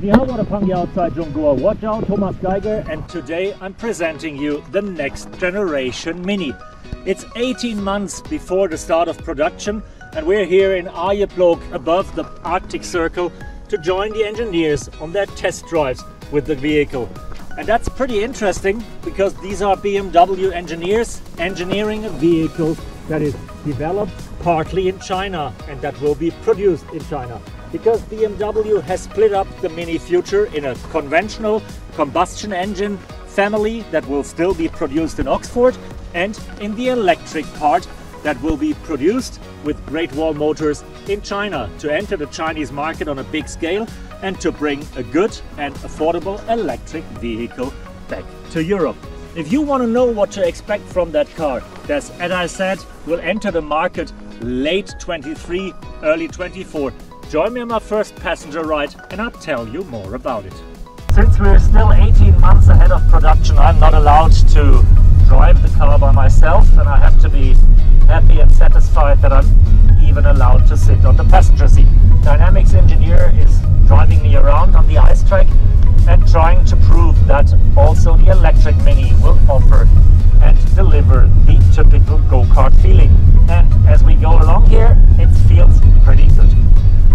你好，我的朋友，在中国，我叫 Thomas Geiger, and today I'm presenting you the next generation Mini. It's 18 months before the start of production, and we're here in Arjeplog above the Arctic Circle to join the engineers on their test drives with the vehicle. And that's pretty interesting because these are BMW engineers engineering a vehicle that is developed partly in China and that will be produced in China. Because BMW has split up the Mini Future in a conventional combustion engine family that will still be produced in Oxford, and in the electric part that will be produced with Great Wall Motors in China to enter the Chinese market on a big scale and to bring a good and affordable electric vehicle back to Europe. If you want to know what to expect from that car, as I said, will enter the market late 23, early 24. Join me on my first passenger ride and I'll tell you more about it. Since we're still 18 months ahead of production, I'm not allowed to drive the car by myself, and I have to be happy and satisfied that I'm even allowed to sit on the passenger seat. Dynamics engineer is driving me around on the ice track and trying to prove that also the electric Mini will offer and deliver the typical go-kart feeling. And as we go along here, it feels pretty good.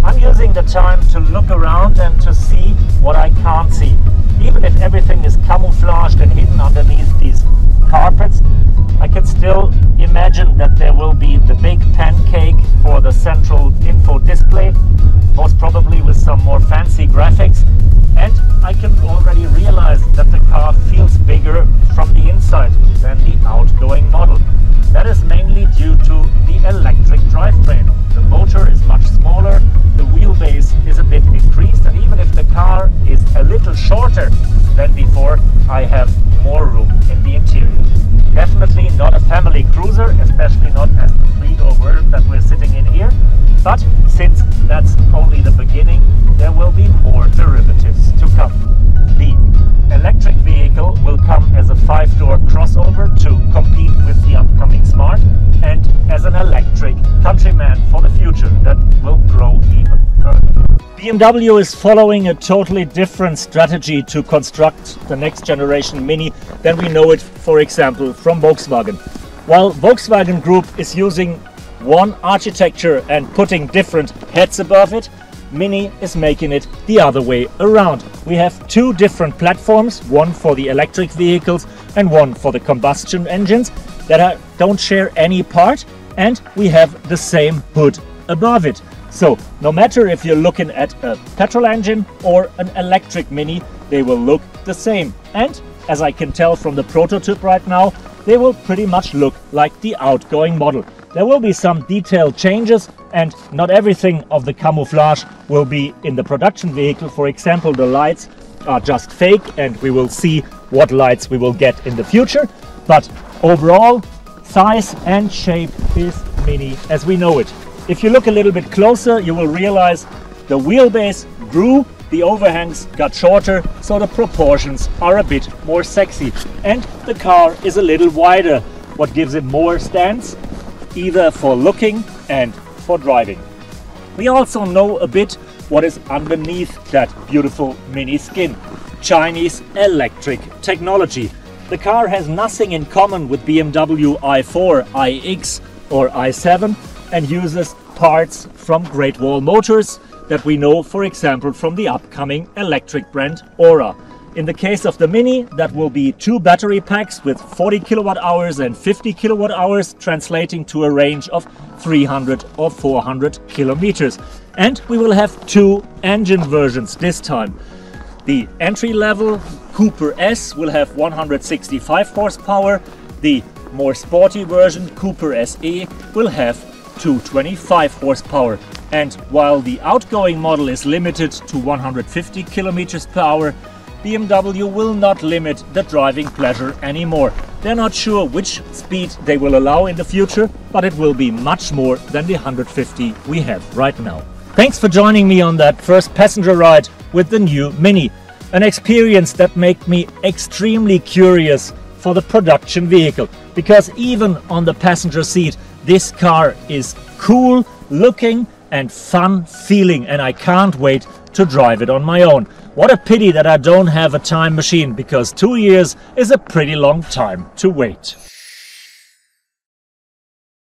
I'm using the time to look around and to see what I can't see. Even if everything is camouflaged and hidden underneath these carpets, I can still imagine that there will be the big pancake for the central info display, most probably with some more fancy graphics. And I can already realize that the car feels bigger from the inside than the outgoing model. That is mainly due to the electric drivetrain. The motor is much smaller, the wheelbase is a bit increased, and even if the car is a little shorter than before, I have more room in the interior. Definitely not a family cruiser, especially not as the three-door version that we're sitting in here. But since that's only the beginning, there will be more derivatives to come. The electric vehicle will come as a 5-door crossover to compete with the upcoming Smart, and as an electric countryman for the future that will grow even further. BMW is following a totally different strategy to construct the next generation Mini than we know it, for example, from Volkswagen. While Volkswagen Group is using one architecture and putting different heads above it, Mini is making it the other way around. We have two different platforms, one for the electric vehicles and one for the combustion engines that don't share any part, and we have the same hood above it. So no matter if you're looking at a petrol engine or an electric Mini, they will look the same. And as I can tell from the prototype right now, they will pretty much look like the outgoing model. There will be some detailed changes, and not everything of the camouflage will be in the production vehicle. For example, the lights are just fake, and we will see what lights we will get in the future. But overall, size and shape is Mini as we know it. If you look a little bit closer, you will realize the wheelbase grew, the overhangs got shorter, so the proportions are a bit more sexy. And the car is a little wider, what gives it more stance, either for looking and for driving. We also know a bit what is underneath that beautiful Mini skin: Chinese electric technology. The car has nothing in common with BMW i4, iX or i7 and uses parts from Great Wall Motors that we know, for example, from the upcoming electric brand Aura. In the case of the Mini, that will be two battery packs with 40 kilowatt hours and 50 kilowatt hours, translating to a range of 300 or 400 kilometers. And we will have two engine versions this time. The entry-level Cooper S will have 165 horsepower. The more sporty version, Cooper SE, will have 225 horsepower. And while the outgoing model is limited to 150 kilometers per hour, BMW will not limit the driving pleasure anymore. They're not sure which speed they will allow in the future, but it will be much more than the 150 we have right now. Thanks for joining me on that first passenger ride with the new Mini. An experience that made me extremely curious for the production vehicle, because even on the passenger seat, this car is cool looking and fun feeling, and I can't wait to drive it on my own. What a pity that I don't have a time machine, because 2 years is a pretty long time to wait.